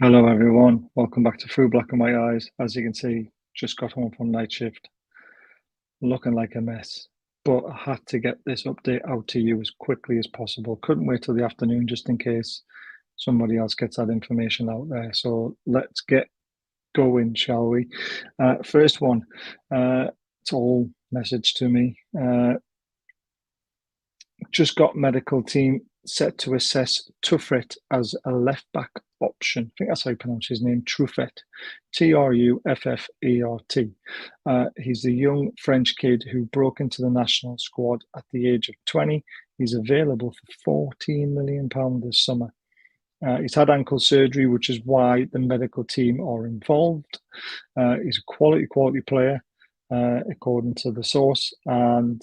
Hello everyone, welcome back to Through Black and White Eyes. As you can see, just got home from night shift, looking like a mess. But I had to get this update out to you as quickly as possible. Couldn't wait till the afternoon just in case somebody else gets that information out there. So let's get going, shall we? First one, it's all message to me. Just got medical team set to assess Truffert as a left back option. I think that's how you pronounce his name, Truffert, Truffert. He's a young French kid who broke into the national squad at the age of 20. He's available for £14 million this summer. He's had ankle surgery, which is why the medical team are involved. He's a quality player, according to the source, and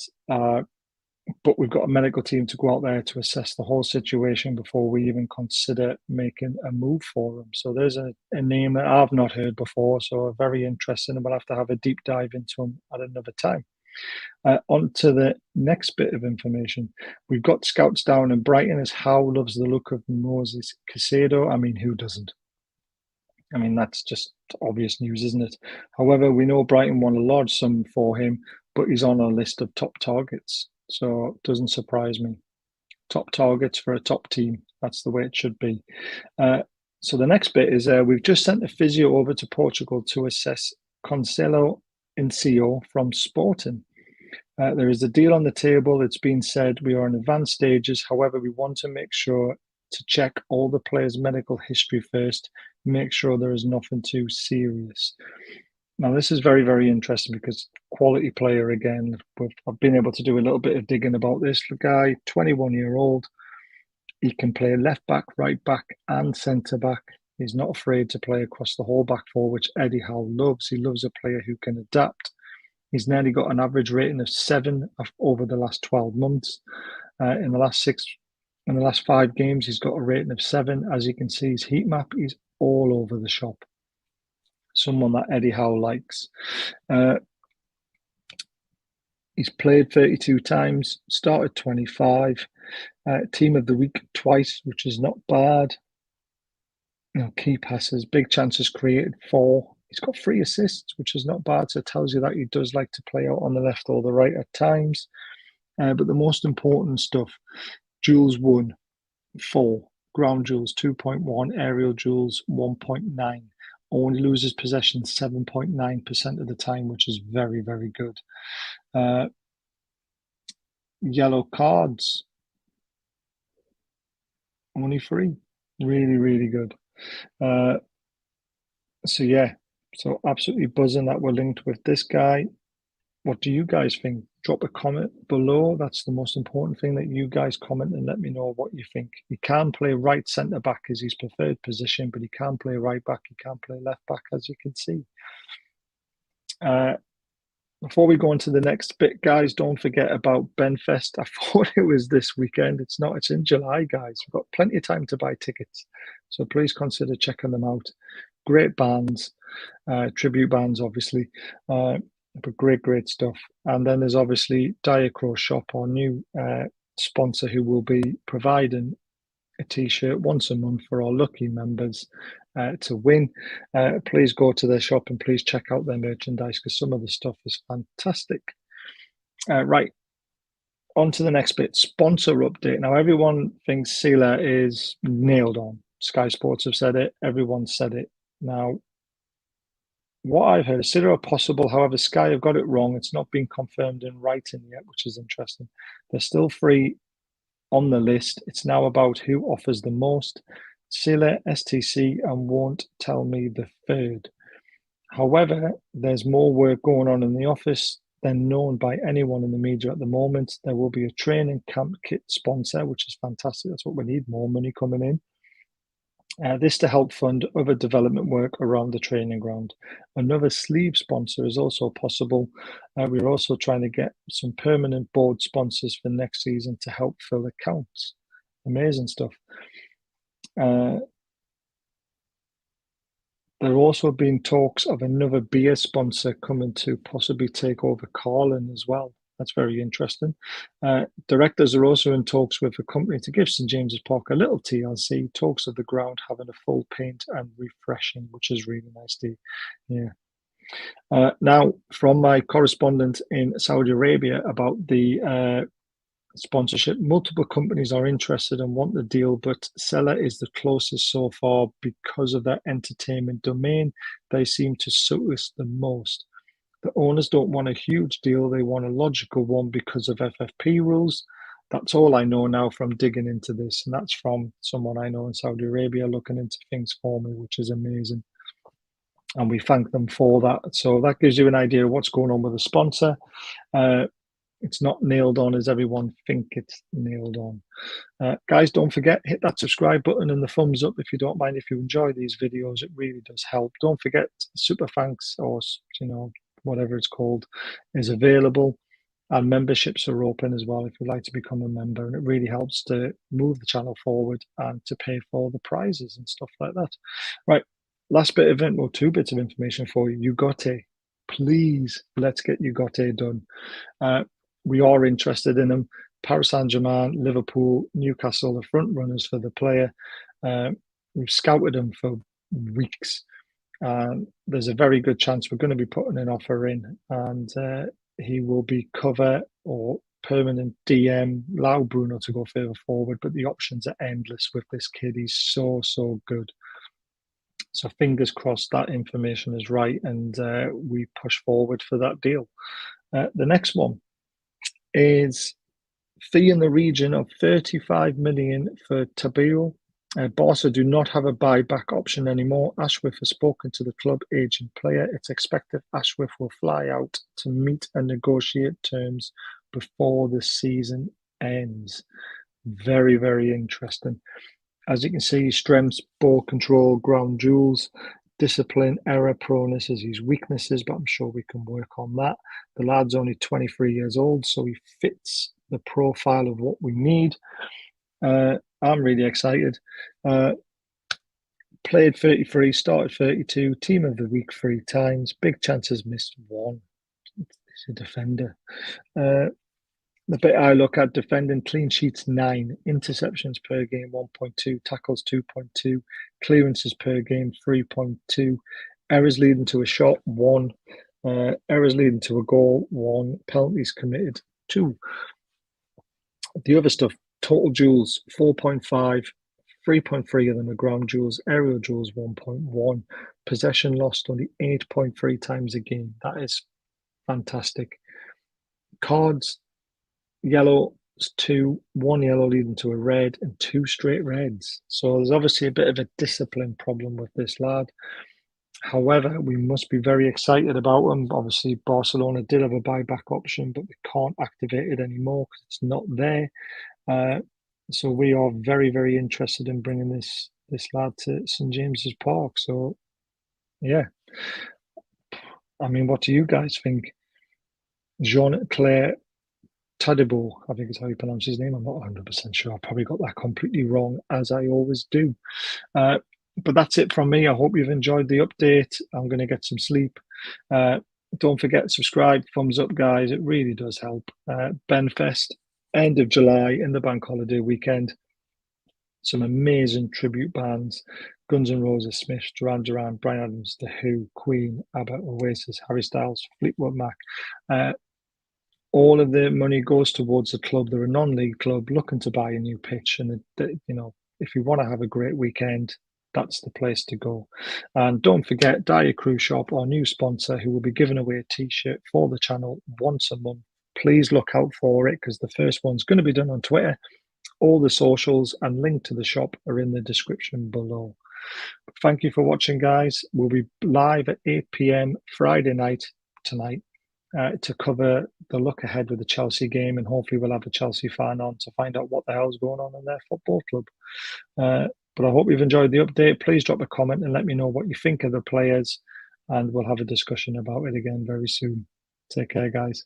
but we've got a medical team to go out there to assess the whole situation before we even consider making a move for him. So there's a name that I've not heard before, so very interesting, and we'll have to have a deep dive into him at another time. On to the next bit of information. We've got scouts down in Brighton as Howe loves the look of Moses Caicedo. I mean, who doesn't? I mean, that's just obvious news, isn't it? However, we know Brighton want a large sum for him, but he's on a list of top targets. So it doesn't surprise me. Top targets for a top team. That's the way it should be. So the next bit is we've just sent a physio over to Portugal to assess Cancelo Incio from Sporting. There is a deal on the table. It's been said we are in advanced stages. However, we want to make sure to check all the players' medical history first, make sure there is nothing too serious. Now, this is very, very interesting because quality player again. I've been able to do a little bit of digging about this. The guy, 21-year-old, he can play left back, right back, and centre back. He's not afraid to play across the whole back four, which Eddie Howe loves. He loves a player who can adapt. He's nearly got an average rating of 7 over the last 12 months. In the last 5 games, he's got a rating of 7. As you can see, his heat map is all over the shop. Someone that Eddie Howe likes. He's played 32 times, started 25, team of the week twice, which is not bad. Key passes, big chances created 4. He's got 3 assists, which is not bad. So it tells you that he does like to play out on the left or the right at times. But the most important stuff, duels won 4, ground duels 2.1, aerial duels 1.9. Only loses possession 7.9% of the time, which is very, very good. Yellow cards, only 3. Really, really good. So yeah, so absolutely buzzing that we're linked with this guy. What do you guys think? Drop a comment below. That's the most important thing, that you guys comment and let me know what you think. He can play right centre back as his preferred position, but he can play right back. He can play left back, as you can see. Before we go into the next bit, guys, don't forget about Benfest. I thought it was this weekend. It's not. It's in July, guys. We've got plenty of time to buy tickets. So please consider checking them out. Great bands, tribute bands, obviously. But great stuff. And then there's obviously Diacro Shop, our new sponsor, who will be providing a t-shirt once a month for our lucky members to win. Please go to their shop and please check out their merchandise because some of the stuff is fantastic. Right, on to the next bit, sponsor update. Now, everyone thinks Sila is nailed on. Sky Sports have said it. Everyone said it. Now, what I've heard, Sila are possible. However, Sky have got it wrong. It's not been confirmed in writing yet, which is interesting. They're still free on the list. It's now about who offers the most. Sila, STC, and Won't Tell Me the third. However, there's more work going on in the office than known by anyone in the media at the moment. There will be a training camp kit sponsor, which is fantastic. That's what we need, more money coming in. This to help fund other development work around the training ground. Another sleeve sponsor is also possible. We're also trying to get some permanent board sponsors for next season to help fill accounts. Amazing stuff. There have also been talks of another beer sponsor coming to possibly take over Carlin as well. That's very interesting. Directors are also in talks with a company to give St James's Park a little TLC. Talks of the ground having a full paint and refreshing, which is really nice to hear. Now, from my correspondent in Saudi Arabia about the sponsorship, multiple companies are interested and want the deal, but Seller is the closest so far because of their entertainment domain. They seem to suit us the most. The owners don't want a huge deal, they want a logical one because of FFP rules. That's all I know now from digging into this, and that's from someone I know in Saudi Arabia looking into things for me, which is amazing. And we thank them for that. So that gives you an idea of what's going on with the sponsor. It's not nailed on as everyone think it's nailed on. Guys, don't forget, hit that subscribe button and the thumbs up if you don't mind. If you enjoy these videos, it really does help. Don't forget, super thanks, or whatever it's called, is available, and memberships are open as well if you'd like to become a member, and it really helps to move the channel forward and to pay for the prizes and stuff like that. Right, last bit of info, 2 bits of information for you. Ugarte, please, let's get Ugarte done. We are interested in him. Paris Saint-Germain, Liverpool, Newcastle, the front runners for the player. We've scouted him for weeks. There's a very good chance we're going to be putting an offer in, and he will be cover or permanent DM. Allow Bruno to go further forward, but the options are endless with this kid. He's so good. So fingers crossed that information is right, and we push forward for that deal. The next one is fee in the region of 35 million for Tabio. Barca do not have a buyback option anymore. Ashworth has spoken to the club agent player. It's expected Ashworth will fly out to meet and negotiate terms before the season ends. Very interesting. As you can see, strengths, ball control, ground jewels, discipline, error proneness is his weaknesses, but I'm sure we can work on that. The lad's only 23 years old, so he fits the profile of what we need. I'm really excited. Played 33, started 32, team of the week 3 times, big chances missed 1. He's a defender. The bit I look at, defending, clean sheets 9, interceptions per game 1.2, tackles 2.2, clearances per game 3.2, errors leading to a shot 1, errors leading to a goal 1, penalties committed 2. The other stuff, total duels 4.5, 3.3 of them are ground duels, aerial duels 1.1, possession lost only 8.3 times a game. That is fantastic. Cards, yellow 2, 1 yellow leading to a red, and 2 straight reds. So there's obviously a bit of a discipline problem with this lad. However, we must be very excited about him. Obviously, Barcelona did have a buyback option, but they can't activate it anymore because it's not there. So we are very interested in bringing this lad to St James's Park. So, yeah. I mean, what do you guys think? Jean-Claire Tadibo, I think is how you pronounce his name. I'm not 100% sure. I probably got that completely wrong, as I always do. But that's it from me. I hope you've enjoyed the update. I'm going to get some sleep. Don't forget to subscribe, thumbs up, guys. It really does help. Benfest, end of July, in the bank holiday weekend. Some amazing tribute bands. Guns N' Roses, Smith, Duran Duran, Bryan Adams, The Who, Queen, ABBA, Oasis, Harry Styles, Fleetwood Mac. All of the money goes towards the club. They're a non-league club looking to buy a new pitch. And, if you want to have a great weekend, that's the place to go. And don't forget, Dyer Crew Shop, our new sponsor, who will be giving away a T-shirt for the channel once a month. Please look out for it because the first one's going to be done on Twitter. All the socials and link to the shop are in the description below. Thank you for watching, guys. We'll be live at 8 p.m. Friday night tonight to cover the look ahead with the Chelsea game, and hopefully we'll have a Chelsea fan on to find out what the hell's going on in their football club. But I hope you've enjoyed the update. Please drop a comment and let me know what you think of the players, and we'll have a discussion about it again very soon. Take care, guys.